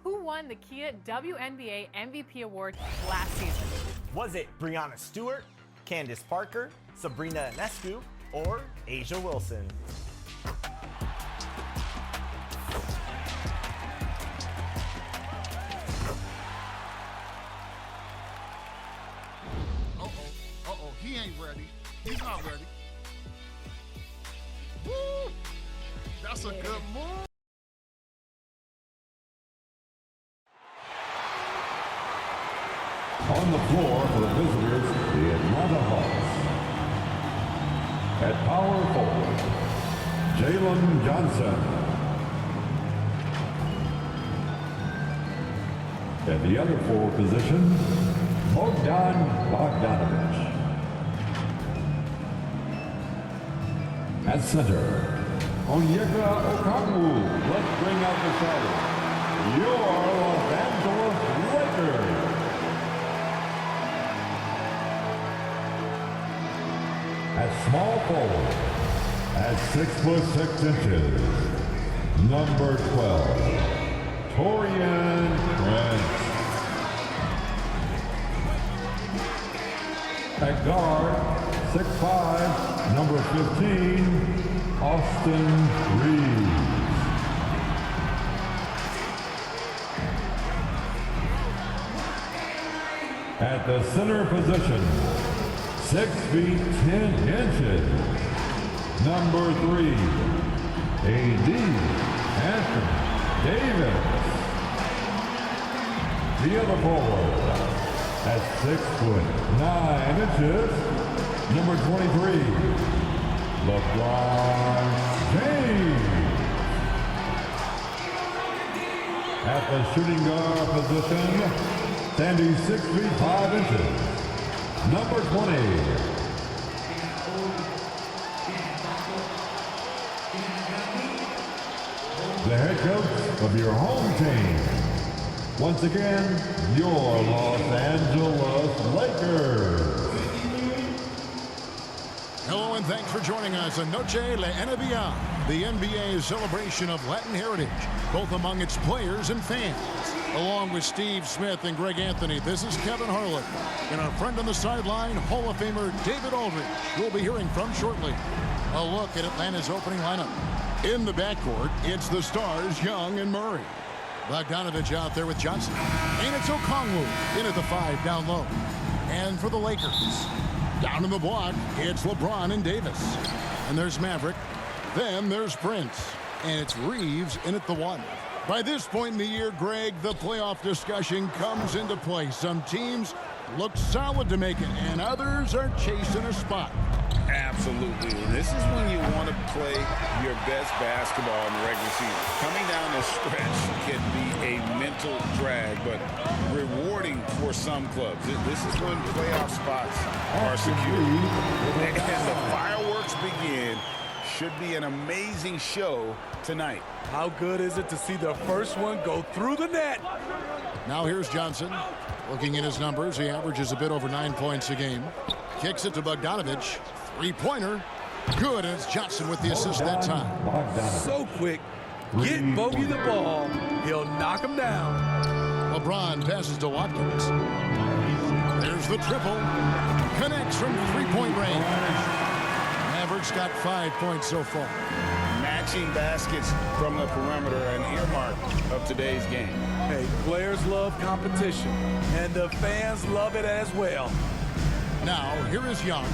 Who won the Kia WNBA MVP award last season? Was it Breanna Stewart, Candace Parker, Sabrina Ionescu, or A'ja Wilson? Uh-oh, he ain't ready. He's not ready. Woo! That's a good move. On the floor for the visitors, the Atlanta Hawks. At power forward, Jalen Johnson. At the other forward position, Bogdan Bogdanovic. At center, Onyeka Okongwu. Let's bring out the starter. Your Los Angeles Lakers. At small forward, at 6'6" number 12, Taurean Prince. At guard, 6'5", number 15, Austin Reeves. At the center position, 6 feet 10 inches, number 3, A.D. Anthony Davis. The other forward, at 6'9" number 23, LeBron James. At the shooting guard position, standing 6 feet 5 inches, number 20. The head coach of your home team. Once again, your Los Angeles Lakers. Hello and thanks for joining us on Noche La NBA, the NBA's celebration of Latin heritage, both among its players and fans. Along with Steve Smith and Greg Anthony, this is Kevin Harlan. And our friend on the sideline, Hall of Famer David Aldridge, we'll be hearing from shortly. A look at Atlanta's opening lineup. In the backcourt, it's the stars Young and Murray. Bogdanovic out there with Johnson. And it's Okongwu in at the 5 down low. And for the Lakers, down in the block, it's LeBron and Davis. And there's Maverick. Then there's Prince. And it's Reeves in at the 1. By this point in the year, Greg, the playoff discussion comes into play. Some teams look solid to make it, and others are chasing a spot. Absolutely. This is when you want to play your best basketball in the regular season. Coming down the stretch can be a mental drag, but rewarding for some clubs. This is when playoff spots are secured. And the fireworks begin. Should be an amazing show tonight. How good is it to see the first one go through the net? Now here's Johnson. Looking at his numbers, he averages a bit over 9 points a game. Kicks it to Bogdanovic. Three-pointer. Good, and it's Johnson with the assist that time. So quick. Get Bogey the ball. He'll knock him down. LeBron passes to Watkins. There's the triple. Connects from three-point range. Mavericks got 5 points so far. Matching baskets from the perimeter, an earmark of today's game. Hey, players love competition, and the fans love it as well. Now, here is Young.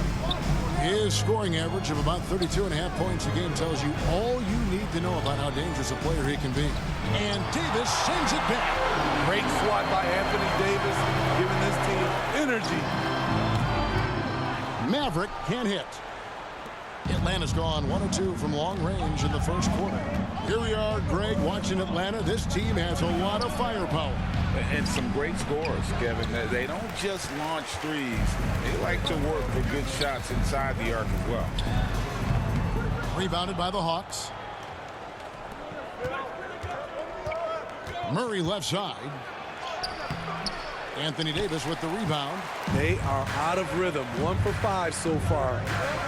His scoring average of about 32.5 points a game tells you all you need to know about how dangerous a player he can be. And Davis sends it back. Great swat by Anthony Davis, giving this team energy. Maverick can't hit. Atlanta's gone 1 of 2 from long range in the first quarter. Here we are, Greg, watching Atlanta. This team has a lot of firepower. And some great scores, Kevin. They don't just launch threes. They like to work for good shots inside the arc as well. Rebounded by the Hawks. Murray left side. Anthony Davis with the rebound. They are out of rhythm. 1 for 5 so far.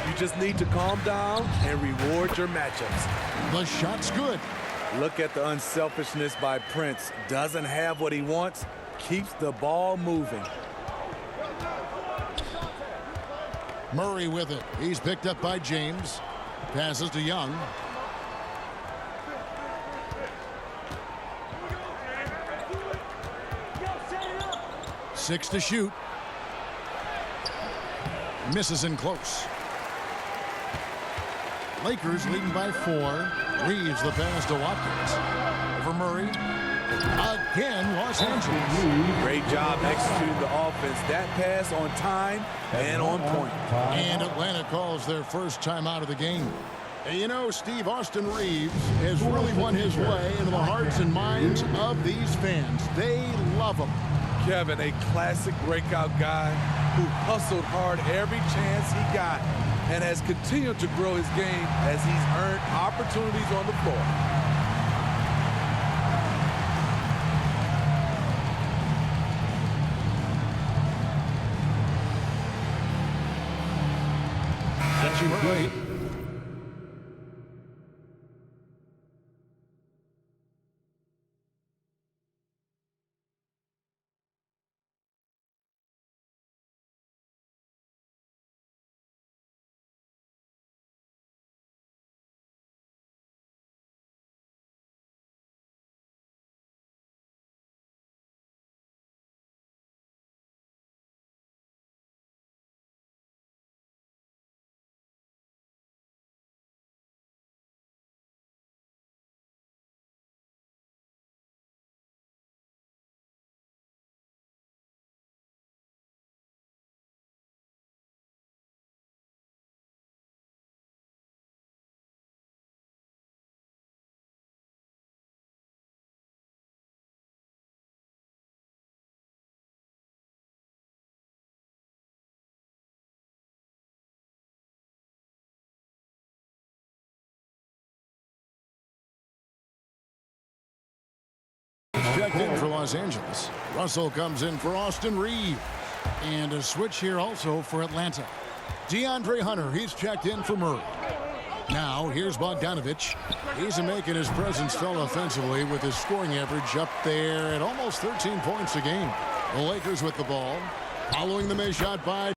You just need to calm down and reward your matchups. The shot's good. Look at the unselfishness by Prince. Doesn't have what he wants. Keeps the ball moving. Murray with it. He's picked up by James. Passes to Young. Six to shoot. Misses in close. Lakers leading by 4. Reeves the pass to Watkins. Over Murray. Again, Los Angeles. Great job executing the offense. That pass on time and on point. And Atlanta calls their first time out of the game. And you know, Steve, Austin Reeves has really won his way into the hearts and minds of these fans. They love him. Kevin, a classic breakout guy who hustled hard every chance he got and has continued to grow his game as he's earned opportunities on the floor. Murray. Checked in for Los Angeles. Russell comes in for Austin Reeves. And a switch here also for Atlanta. DeAndre Hunter, he's checked in for Murray. Now, here's Bogdanovich. He's making his presence felt offensively with his scoring average up there at almost 13 points a game. The Lakers with the ball. Following the missed shot by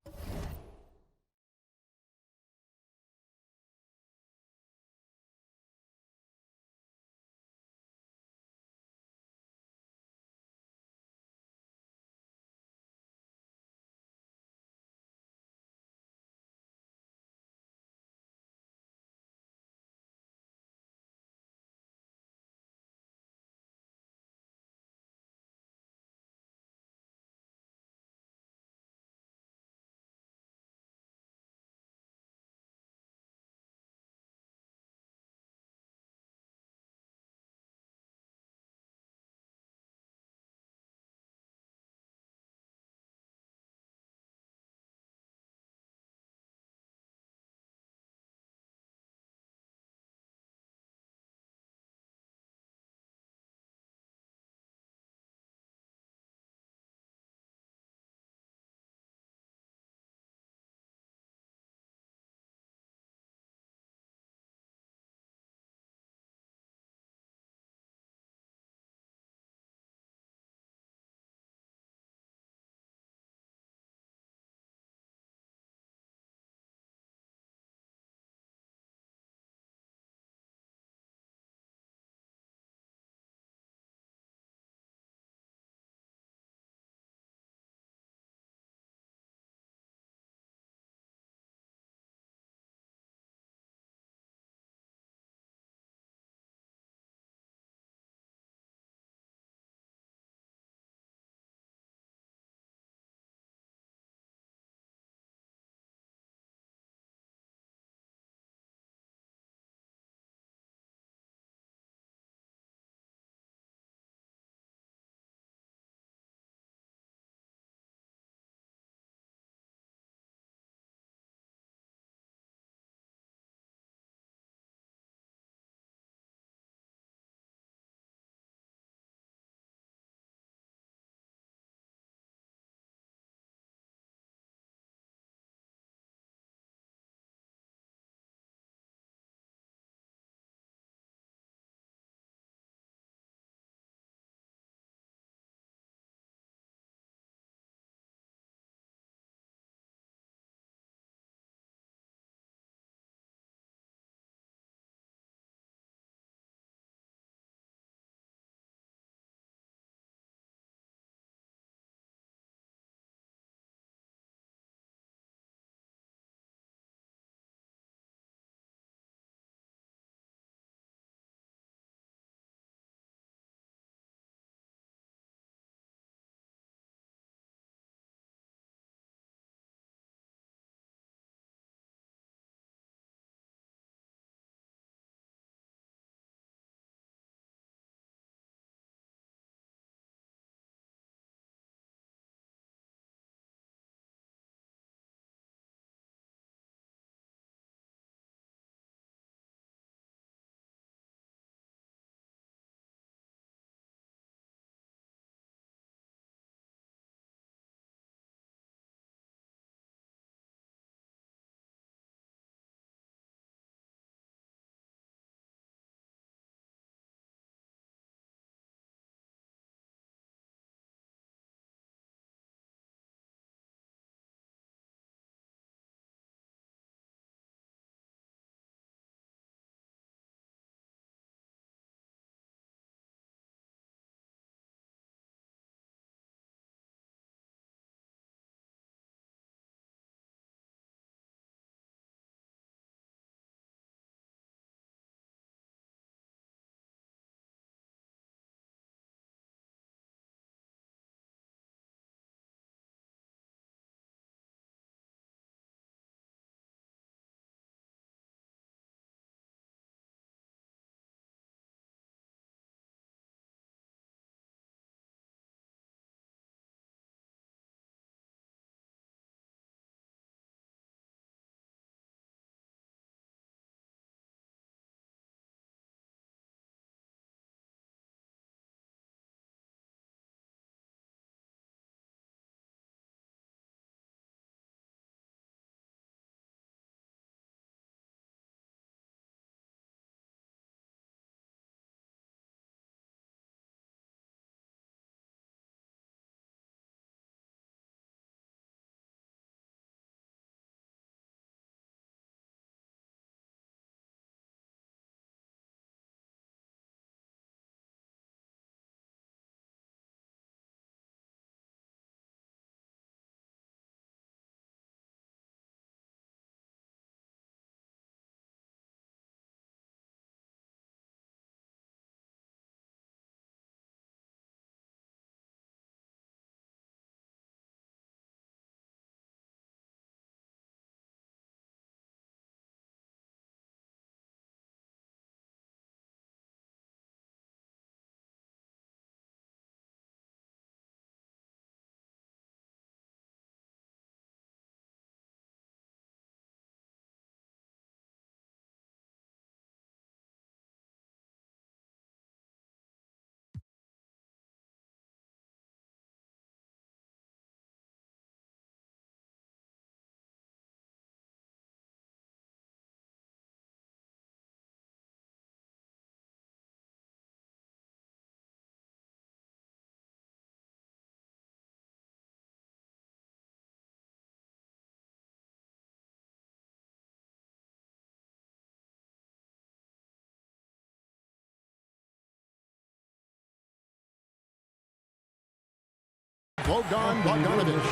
Bogdan Bogdanovic.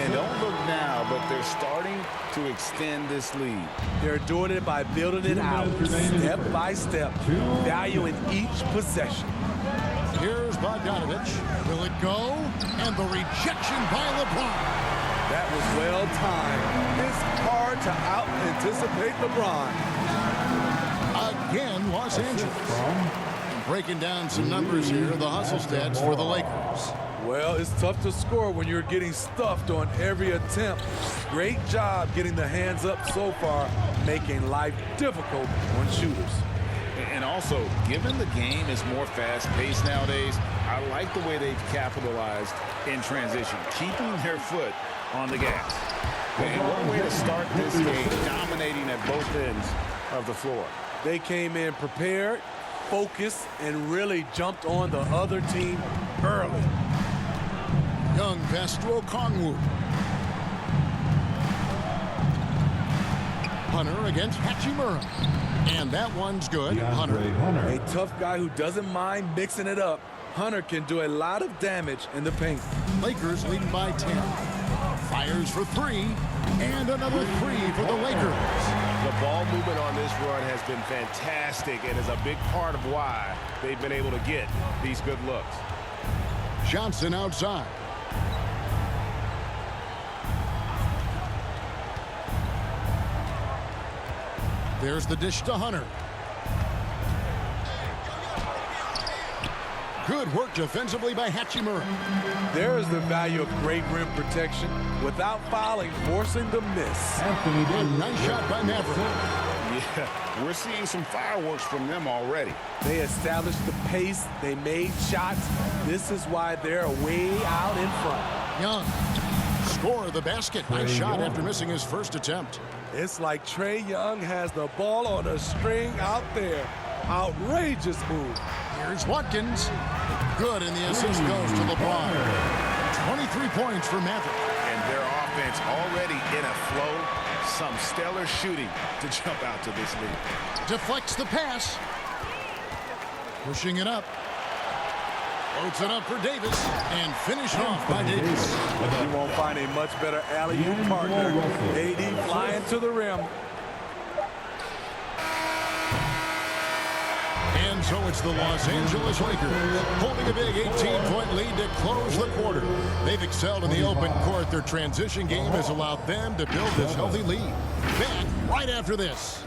And don't look now, but they're starting to extend this lead. They're doing it by building it out step by step, valuing each possession. Here's Bogdanovic. Will it go? And the rejection by LeBron. That was well timed. It's hard to out-anticipate LeBron. Again, Los Angeles. Breaking down some numbers here, the hustle stats for the Lakers. Well, it's tough to score when you're getting stuffed on every attempt. Great job getting the hands up so far, making life difficult on shooters. And also, given the game is more fast-paced nowadays, I like the way they've capitalized in transition, keeping their foot on the gas. And what way to start this game, dominating at both ends of the floor. They came in prepared, focused, and really jumped on the other team early. Young pass to Okongwu. Hunter against Hachimura. And that one's good. Hunter. A tough guy who doesn't mind mixing it up. Hunter can do a lot of damage in the paint. Lakers leading by 10. Fires for three. And another three for the Lakers. The ball movement on this run has been fantastic and is a big part of why they've been able to get these good looks. Johnson outside. There's the dish to Hunter. Good work defensively by Hachimura. There's the value of great rim protection without fouling, forcing the miss. A nice shot by Maverick. Yeah, we're seeing some fireworks from them already. They established the pace. They made shots. This is why they're way out in front. Young. Score the basket. Nice shot after missing his first attempt. It's like Trae Young has the ball on a string out there. Outrageous move. Here's Watkins. Good, and the assist goes to LeBron. 23 points for Maverick. And their offense already in a flow. Some stellar shooting to jump out to this lead. Deflects the pass. Pushing it up. Loads it up for Davis. And finished off by Davis. You won't find a much better alley-oop partner. AD flying to the rim. And so it's the Los Angeles Lakers holding a big 18-point lead to close the quarter. They've excelled in the open court. Their transition game has allowed them to build this healthy lead. Back right after this.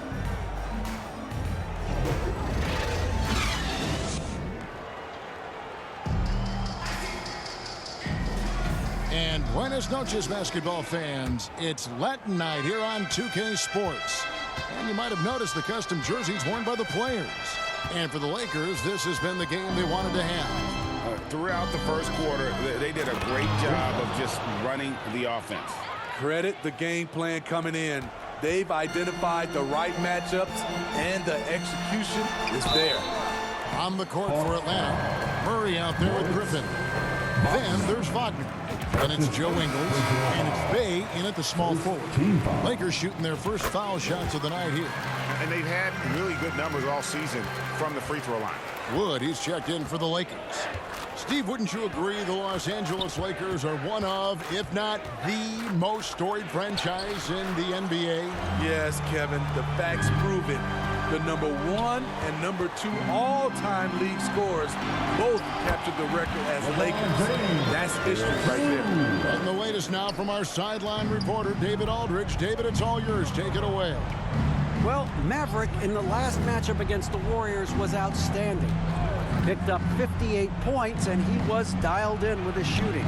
And buenas noches, basketball fans. It's Latin night here on 2K Sports. And you might have noticed the custom jerseys worn by the players. And for the Lakers, this has been the game they wanted to have. Throughout the first quarter, they did a great job of just running the offense. Credit the game plan coming in. They've identified the right matchups, and the execution is there. On the court for Atlanta, Murray out there with Griffin. Then there's Wagner. And it's Joe Ingles. And it's Bay in at the small forward. Lakers shooting their first foul shots of the night here. And they've had really good numbers all season from the free throw line. Wood, he's checked in for the Lakers. Steve, wouldn't you agree the Los Angeles Lakers are one of, if not the most storied franchise in the NBA? Yes, Kevin, the facts prove it. The number 1 and number 2 all-time league scorers both captured the record as Lakers. That's history right there. And the latest now from our sideline reporter, David Aldridge. David, it's all yours. Take it away. Well, Maverick in the last matchup against the Warriors was outstanding. Picked up 58 points, and he was dialed in with his shooting.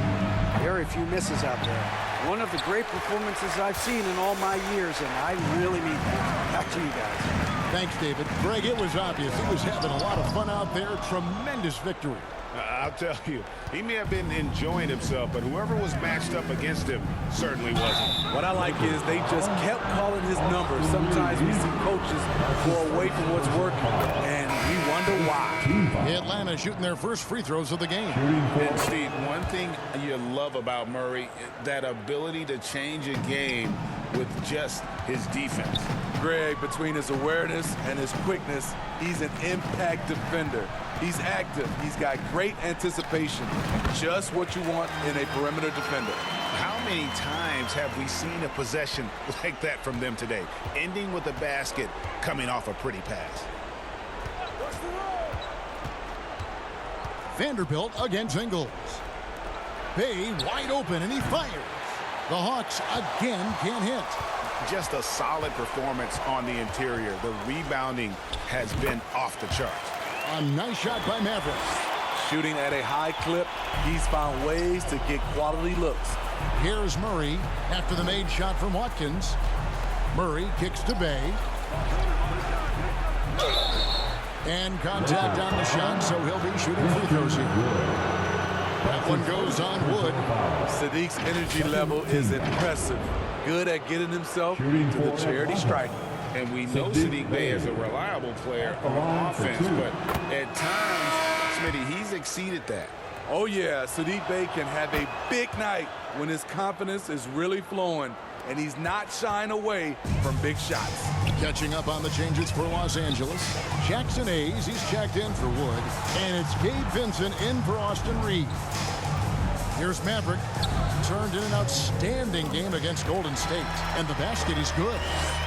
Very few misses out there. One of the great performances I've seen in all my years, and I really mean that. Back to you guys. Thanks, David. Greg, it was obvious he was having a lot of fun out there. Tremendous victory. I'll tell you, he may have been enjoying himself, but whoever was matched up against him certainly wasn't. What I like is they just kept calling his numbers. Sometimes we see coaches go away from what's working, and we wonder why. Atlanta shooting their first free throws of the game. And Steve, one thing you love about Murray, that ability to change a game with just his defense. Greg, between his awareness and his quickness, he's an impact defender. He's active. He's got great anticipation. Just what you want in a perimeter defender. How many times have we seen a possession like that from them today, ending with a basket coming off a pretty pass? Vanderbilt against Ingles. Bay wide open, and he fires. The Hawks again can't hit. Just a solid performance on the interior. The rebounding has been off the charts. A nice shot by Maverick. Shooting at a high clip, he's found ways to get quality looks. Here's Murray after the made shot from Watkins. Murray kicks to Bay. And contact on the shot, so he'll be shooting free throws here. That one goes on Wood. Sadiq's energy level is impressive. Good at getting himself to the charity stripe. And we know Sadiq Bey is a reliable player on offense, but at times, Smitty, he's exceeded that. Oh yeah, Sadiq Bey can have a big night when his confidence is really flowing, and he's not shying away from big shots. Catching up on the changes for Los Angeles. Jackson Hayes, he's checked in for Wood. And it's Gabe Vincent in for Austin Reed. Here's Maverick. Turned in an outstanding game against Golden State. And the basket is good.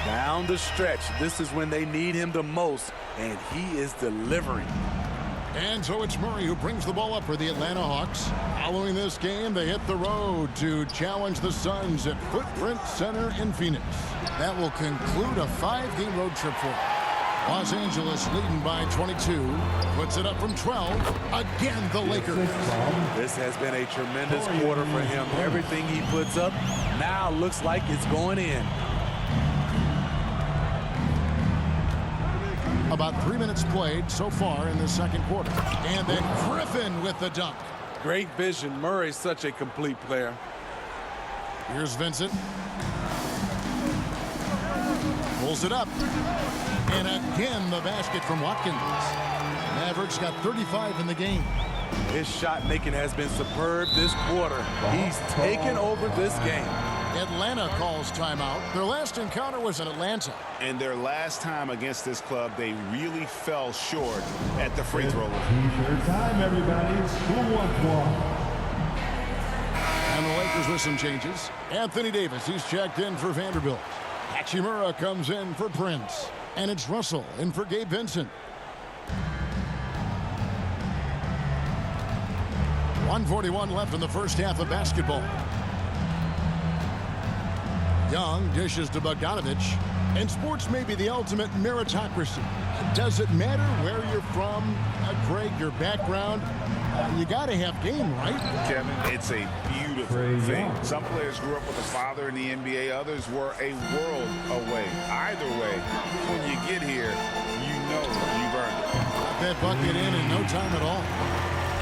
Down the stretch, this is when they need him the most, and he is delivering. And so it's Murray who brings the ball up for the Atlanta Hawks. Following this game, they hit the road to challenge the Suns at Footprint Center in Phoenix. That will conclude a 5-game road trip for them. Los Angeles leading by 22. Puts it up from 12. Again, the Lakers. This has been a tremendous quarter for him. Everything he puts up now looks like it's going in. About 3 minutes played so far in the second quarter. And then Griffin with the dunk. Great vision. Murray's such a complete player. Here's Vincent. Pulls it up. And again, the basket from Watkins. Mavericks got 35 in the game. His shot making has been superb this quarter. He's taken over this game. Atlanta calls timeout. Their last encounter was in Atlanta. And their last time against this club, they really fell short at the free throw line. T-shirt time, everybody. Who wants one? And the Lakers with some changes. Anthony Davis, he's checked in for Vanderbilt. Hachimura comes in for Prince. And it's Russell in for Gabe Vincent. 1:41 left in the first half of basketball. Young dishes to Bogdanovich. And sports may be the ultimate meritocracy. Does it matter where you're from, Greg, your background? You got to have game, right? Kevin, it's a beautiful thing. Some players grew up with a father in the NBA. Others were a world away. Either way, when you get here, you know you've earned it. Got that bucket in no time at all.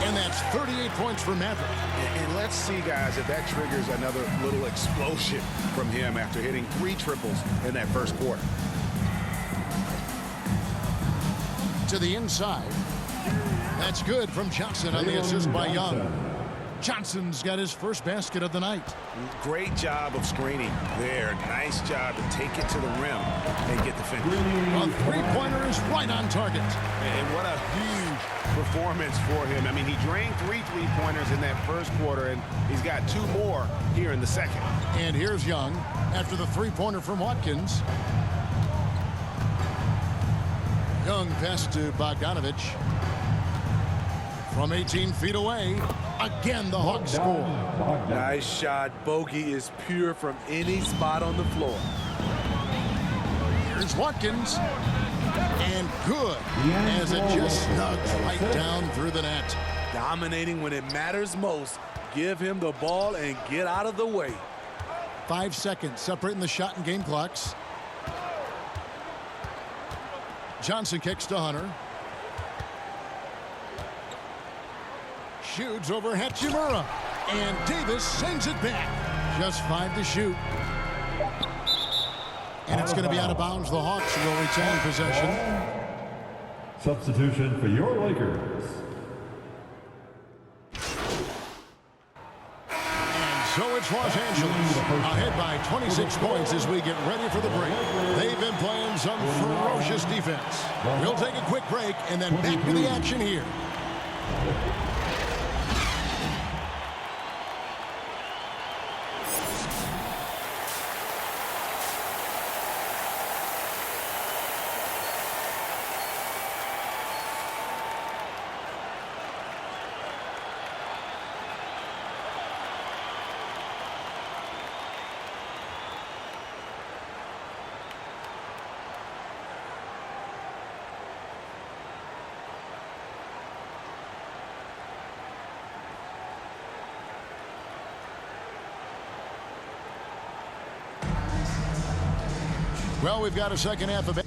And that's 38 points for Maverick. And let's see, guys, if that triggers another little explosion from him after hitting 3 triples in that first quarter. To the inside. That's good from Johnson on the assist by Young. Johnson's got his first basket of the night. Great job of screening there. Nice job to take it to the rim and get the finish. A three-pointer is right on target. And what a huge performance for him. I mean, he drained 3 three-pointers in that first quarter, and he's got 2 more here in the second. And here's Young after the three-pointer from Watkins. Young pass to Bogdanovich. From 18 feet away, again the Hawks score. Nice shot. Bogey is pure from any spot on the floor. Here's Watkins. And good, as it just snugs right down through the net. Dominating when it matters most. Give him the ball and get out of the way. 5 seconds separating the shot and game clocks. Johnson kicks to Hunter. Shoots over Hachimura. And Davis sends it back. Just 5 to shoot. And it's going to be out of bounds. The Hawks will retain possession. Substitution for your Lakers. So it's Los Angeles ahead by 26 points as we get ready for the break. They've been playing some ferocious defense. We'll take a quick break and then back to the action here. Well, we've got a second half of it.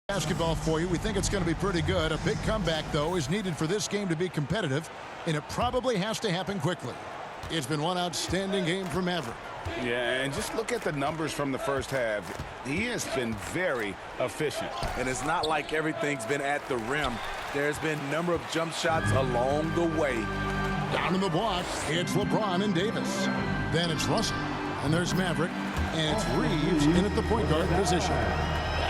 Basketball for you. We think it's going to be pretty good. A big comeback, though, is needed for this game to be competitive, and it probably has to happen quickly. It's been one outstanding game for Maverick. Yeah, and just look at the numbers from the first half. He has been very efficient. And it's not like everything's been at the rim. There's been a number of jump shots along the way. Down in the block, it's LeBron and Davis. Then it's Russell, and there's Maverick, and it's Reeves in at the point guard position.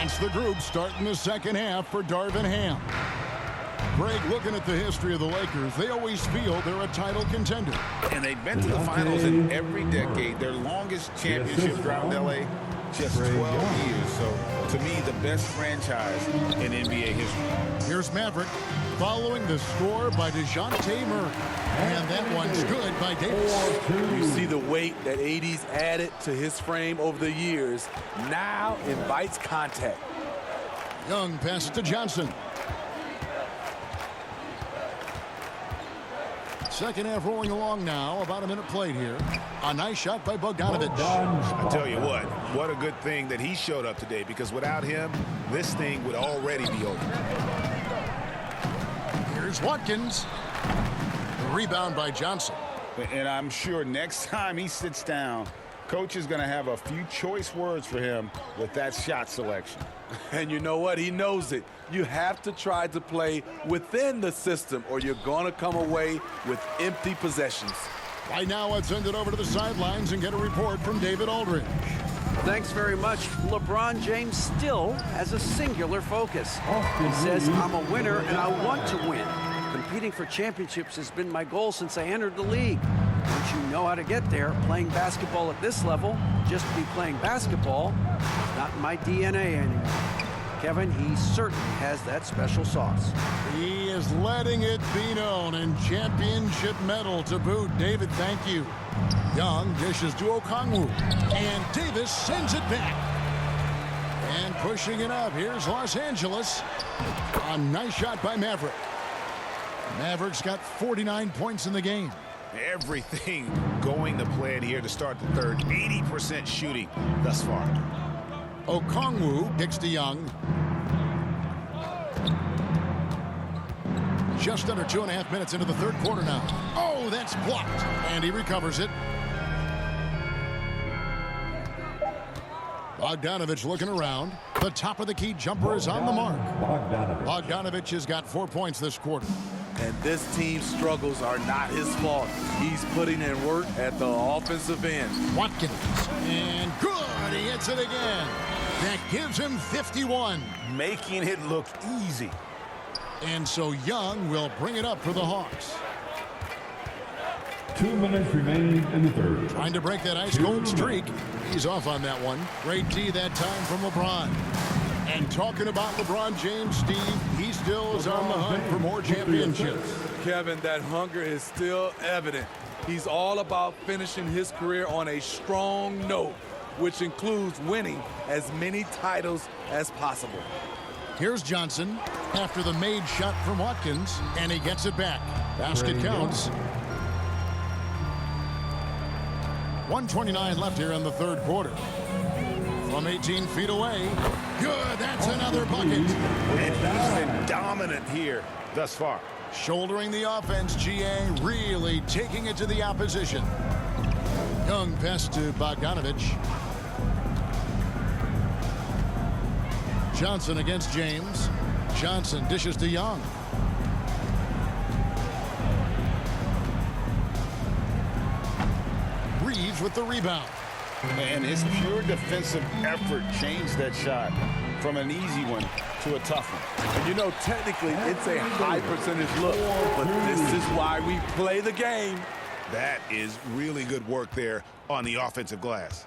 That's the group starting the second half for Darvin Ham. Greg, looking at the history of the Lakers, they always feel they're a title contender. And they've been to the finals in every decade. Their longest championship drought in L.A., just 12 years. So, to me, the best franchise in NBA history. Here's Maverick following the score by DeJounte Murray. And that one's good by Davis. You see the weight that AD's added to his frame over the years. Now invites contact. Young passes to Johnson. Second half rolling along now. About a minute played here. A nice shot by Bogdanovic. I tell you what a good thing that he showed up today, because without him, this thing would already be over. Here's Watkins. The rebound by Johnson. And I'm sure next time he sits down, coach is going to have a few choice words for him with that shot selection. And you know what? He knows it. You have to try to play within the system, or you're going to come away with empty possessions. Right now, let's send it over to the sidelines and get a report from David Aldridge. Thanks very much. LeBron James still has a singular focus. He says, I'm a winner and I want to win. Competing for championships has been my goal since I entered the league. Once you know how to get there, playing basketball at this level, just to be playing basketball, is not in my DNA anymore. Kevin, he certainly has that special sauce. He is letting it be known, and championship medal to boot. David, thank you. Young dishes to Okongwu, and Davis sends it back. And pushing it up, here's Los Angeles. A nice shot by Maverick. Mavericks got 49 points in the game. Everything going to plan here to start the third. 80% shooting thus far. Okongwu kicks to Young. Just under 2.5 minutes into the third quarter now. Oh, that's blocked. And he recovers it. Bogdanovich looking around. The top of the key jumper is on the mark. Bogdanovich has got 4 points this quarter. And this team's struggles are not his fault. He's putting in work at the offensive end. Watkins. And good. He hits it again. That gives him 51. Making it look easy. And so Young will bring it up for the Hawks. 2 minutes remain in the third. Trying to break that ice cold streak. He's off on that one. Great D that time from LeBron. And talking about LeBron James, Steve, he still is on the hunt for more championships. Kevin, that hunger is still evident. He's all about finishing his career on a strong note, which includes winning as many titles as possible. Here's Johnson after the made shot from Watkins, and he gets it back. Basket counts. 1:29 left here in the third quarter. From 18 feet away. Good, that's another bucket. And he's been dominant here thus far. Shouldering the offense, GA really taking it to the opposition. Young pass to Bogdanovich. Johnson against James. Johnson dishes to Young. Reeves with the rebound. And his pure defensive effort changed that shot from an easy one to a tough one. And you know, technically, it's a high percentage look, but this is why we play the game. That is really good work there on the offensive glass.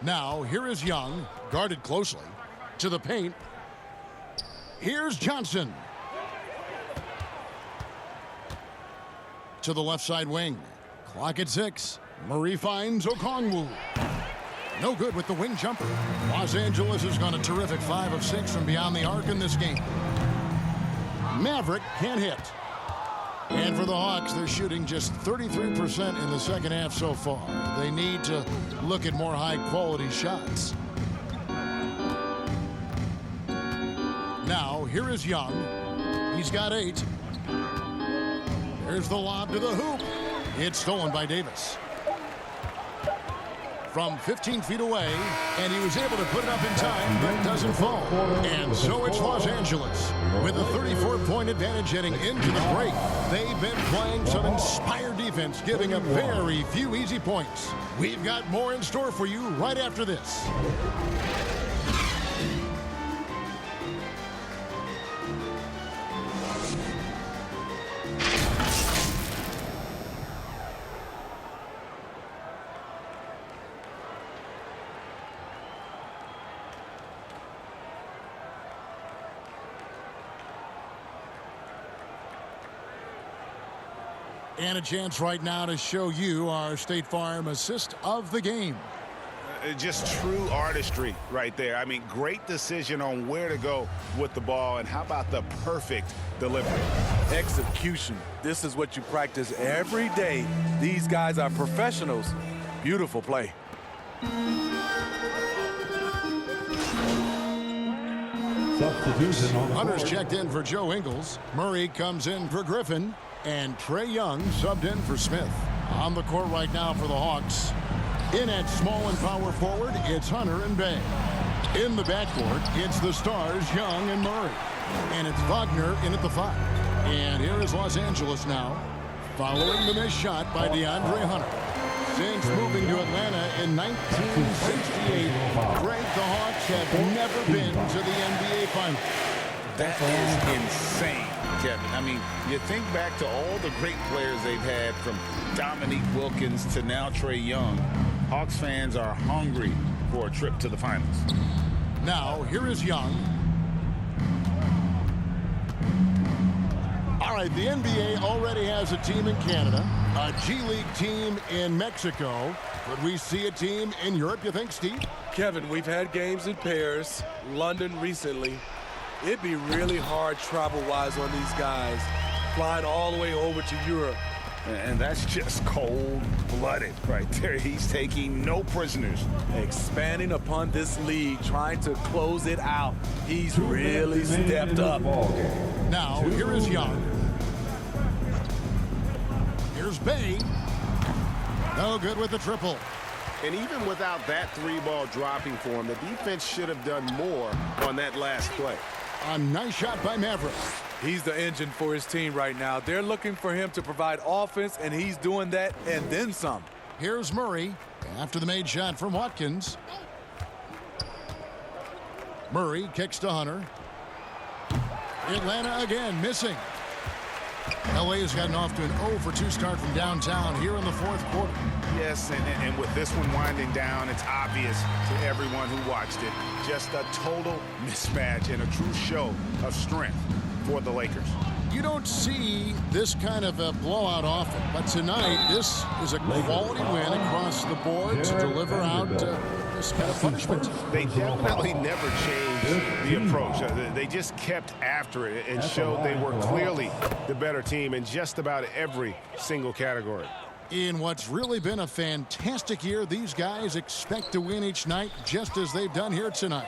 Now, here is Young, guarded closely, to the paint. Here's Johnson. To the left side wing. Clock at 6. Murray finds Okongwu. No good with the wing jumper. Los Angeles has gone a terrific 5 of 6 from beyond the arc in this game. Maverick can't hit. And for the Hawks, they're shooting just 33% in the second half so far. They need to look at more high-quality shots. Now, here is Young. He's got 8. There's the lob to the hoop. It's stolen by Davis. From 15 feet away, and he was able to put it up in time, but doesn't fall. And so it's Los Angeles with a 34-point advantage heading into the break. They've been playing some inspired defense, giving up very few easy points. We've got more in store for you right after this. And a chance right now to show you our State Farm assist of the game. Just true artistry right there. I mean, great decision on where to go with the ball, and how about the perfect delivery? Execution. This is what you practice every day. These guys are professionals. Beautiful play. Substitution on the Hunter's court. checked in for Joe Ingles. Murray comes in for Griffin. And Trae Young subbed in for Smith. On the court right now for the Hawks. In at small and power forward, it's Hunter and Bay. In the backcourt, it's the stars, Young and Murray. And it's Wagner in at the 5. And here is Los Angeles now, following the missed shot by DeAndre Hunter. Since moving to Atlanta in 1968, Greg, the Hawks have never been to the NBA Finals. That is insane, Kevin. I mean, you think back to all the great players they've had, from Dominique Wilkins to now Trae Young. Hawks fans are hungry for a trip to the finals. Now, here is Young. All right, the NBA already has a team in Canada, a G League team in Mexico. Could we see a team in Europe, you think, Steve? Kevin, we've had games in Paris, London recently. It'd be really hard travel-wise on these guys, flying all the way over to Europe. And that's just cold-blooded right there. He's taking no prisoners. Expanding upon this league, trying to close it out. He's really stepped up. Now, here is Young. Here's Bay. No good with the triple. And even without that three-ball dropping for him, the defense should have done more on that last play. A nice shot by Maverick. He's the engine for his team right now. They're looking for him to provide offense, and he's doing that and then some. Here's Murray after the made shot from Watkins. Murray kicks to Hunter. Atlanta again missing. LA has gotten off to an 0-for-2 start from downtown here in the fourth quarter. Yes, and with this one winding down, it's obvious to everyone who watched it. Just a total mismatch and a true show of strength for the Lakers. You don't see this kind of a blowout often, but tonight this is a quality win across the board to deliver out this kind of punishment. They definitely never changed the approach. They just kept after it and showed they were clearly the better team in just about every single category. In what's really been a fantastic year, these guys expect to win each night just as they've done here tonight.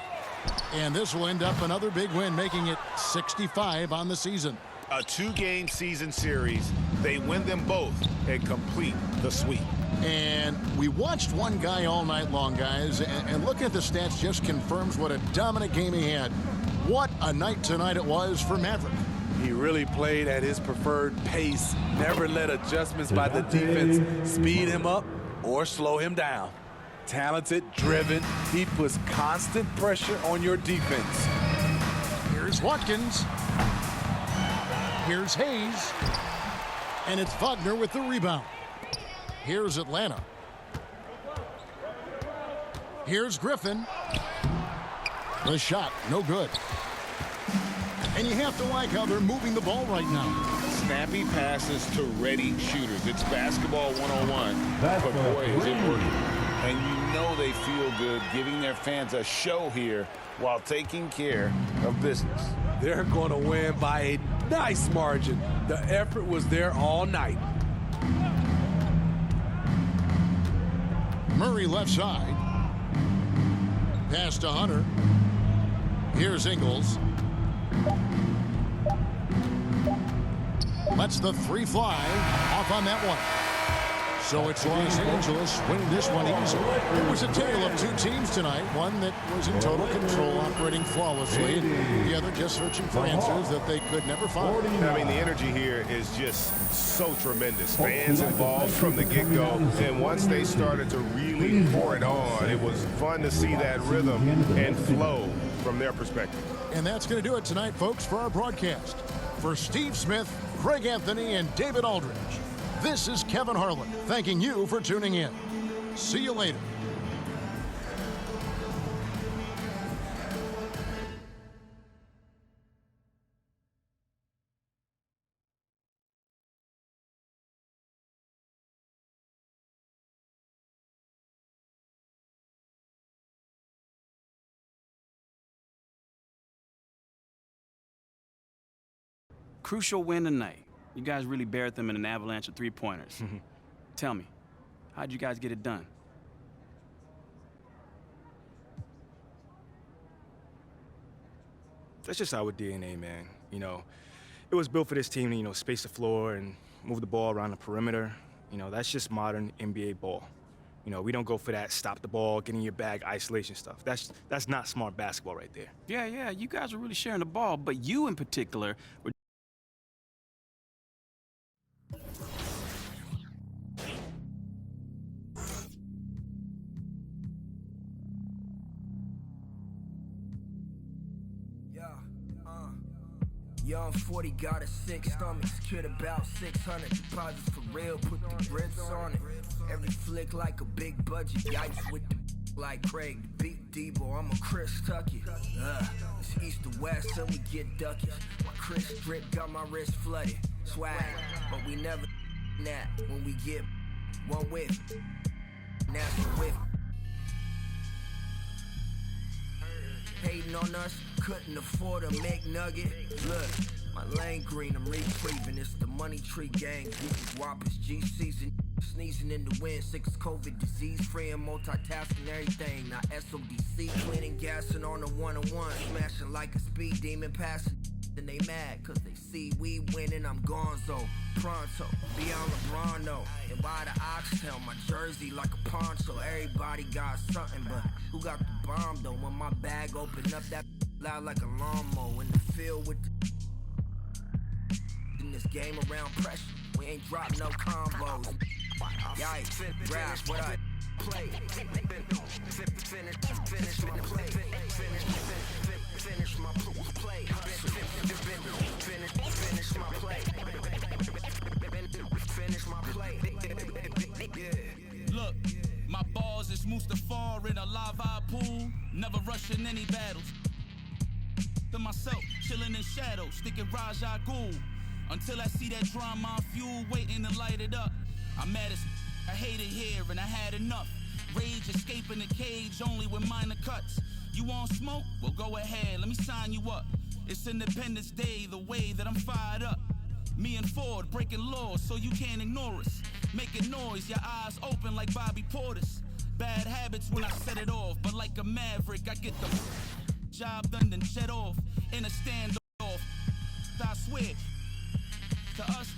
And this will end up another big win, making it 65 on the season. A two-game season series. They win them both and complete the sweep. And we watched one guy all night long, guys, and looking at the stats just confirms what a dominant game he had. What a night tonight it was for Maverick. He really played at his preferred pace, never let adjustments by the defense speed him up or slow him down. Talented, driven, he puts constant pressure on your defense. Here's Watkins. Here's Hayes. And it's Wagner with the rebound. Here's Atlanta. Here's Griffin. The shot, no good. And you have to like how they're moving the ball right now. Snappy passes to ready shooters. It's basketball 101. But boy, is it working. And you know they feel good giving their fans a show here while taking care of business. They're going to win by a nice margin. The effort was there all night. Murray left side. Pass to Hunter. Here's Ingles. Lets the three fly off on that one. So it's Los Angeles winning this one easily. It was a tale of two teams tonight. One that was in total control, operating flawlessly. The other just searching for answers that they could never find. I mean, the energy here is just so tremendous. Fans involved from the get-go. And once they started to really pour it on, it was fun to see that rhythm and flow from their perspective. And that's going to do it tonight, folks, for our broadcast. For Steve Smith, Greg Anthony, and David Aldridge, this is Kevin Harlan thanking you for tuning in. See you later. Crucial win tonight. You guys really buried them in an avalanche of three-pointers. Tell me, how'd you guys get it done? That's just our DNA, man. You know, it was built for this team to, space the floor and move the ball around the perimeter. That's just modern NBA ball. We don't go for that stop the ball, get in your bag, isolation stuff. That's not smart basketball right there. Yeah, you guys were really sharing the ball, but you in particular were Young 40 got a sick stomach. Kid about 600 deposits for real. Put the grips on it. Every flick like a big budget. Yikes with the like Craig. The beat Debo, I'm a Chris Tucky. It's east to west, so we get duckies. My Chris drip got my wrist flooded. Swag, but we never that when we get one whiff. That's a whiff. Hating on us, couldn't afford a McNugget. Look, my lane green, I'm retrieving. It's the money tree gang. Goofy whoppers, G season. Sneezing in the wind, 6 COVID, disease free and multitasking everything. Now SODC, cleaning, gassing on the 101. Smashing like a speed demon, passing. Then they mad, cause they see we winning. I'm gonzo, pronto, beyond LeBron, no. And by the oxtail, my jersey like a poncho. Everybody got something, but who got the bomb though? When my bag open up, that loud like a lawnmower. In the field with the in this game around pressure, we ain't drop no combos. Yikes, grasp what I play. Finish my play. Finish my play. Finish my play. Finish my play. Look, my balls is Mustafar in a lava pool. Never rushing any battles. To myself, chilling in shadow, sticking Raja Ghul. Until I see that drama fuel waiting to light it up. I'm mad as I hate it here and I had enough. Rage escaping the cage only with minor cuts. You want smoke? Well, go ahead, let me sign you up. It's Independence Day, the way that I'm fired up. Me and Ford breaking laws so you can't ignore us. Making noise, your eyes open like Bobby Portis. Bad habits when I set it off, but like a maverick, I get the job done then jet off in a standoff. I swear, to us,